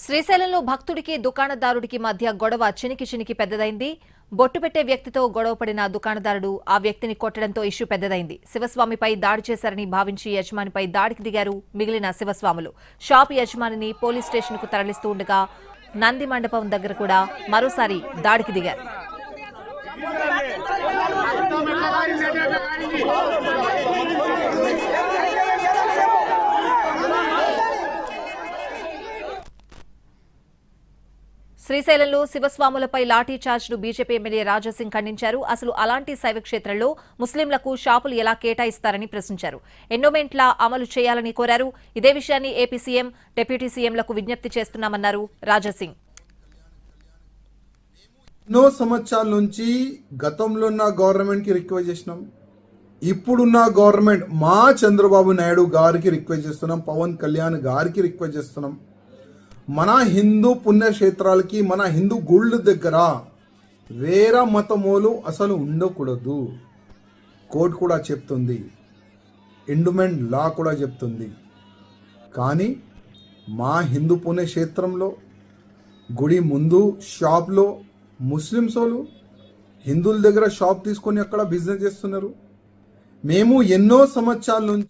శ్రీశైలంలో భక్తుడికి దుకాణదారుడికి మధ్య గొడవ చినికి పెద్దదైంది. బొట్టు పెట్టే వ్యక్తితో గొడవపడిన దుకాణదారుడు ఆ వ్యక్తిని కొట్టడంతో ఇష్యూ పెద్దదైంది. శివస్వామిపై దాడి చేశారని భావించి యజమానిపై దాడికి దిగారు మిగిలిన శివస్వాములు. షాపు యజమానిని పోలీస్ స్టేషన్కు తరలిస్తూ ఉండగా నంది మండపం దగ్గర కూడా మరోసారి దాడికి దిగారు. శ్రీశైలంలో శివస్వాములపై లాఠీ చార్జ్ను బీజేపీ ఎమ్మెల్యే రాజాసింగ్ ఖండించారు. అసలు అలాంటి శైవక్షేత్రంలో ముస్లింలకు షాపులు ఎలా కేటాయిస్తారని ప్రశ్నించారు. ఎండోమెంట్ల అమలు చేయాలని కోరారు. ఇదే విషయాన్ని ఏపీ సీఎం, డిప్యూటీ సీఎంలకు విజ్ఞప్తి చేస్తున్నామన్నారు రాజాసింగ్. ఎన్నో సంవత్సరాల నుంచి గతంలో ఉన్న గవర్నమెంట్కి రిక్వెస్ట్ చేసినాం, ఇప్పుడున్న గవర్నమెంట్ మా చంద్రబాబు నాయుడు గారికి రిక్వెస్ట్ చేస్తున్నాం, పవన్ కళ్యాణ్ గారికి రిక్వెస్ట్ చేస్తున్నాం. మన హిందూ పుణ్యక్షేత్రాలకి, మన హిందూ గుళ్ళ దగ్గర వేరే మతమూలు అసలు ఉండకూడదు. కోర్టు కూడా చెప్తుంది, ఎండోమెంట్ లా కూడా చెప్తుంది. కానీ మా హిందూ పుణ్యక్షేత్రంలో గుడి ముందు షాప్లో ముస్లిమ్స్ వాళ్ళు హిందువుల దగ్గర షాప్ తీసుకొని అక్కడ బిజినెస్ చేస్తున్నారు. మేము ఎన్నో సంవత్సరాల నుంచి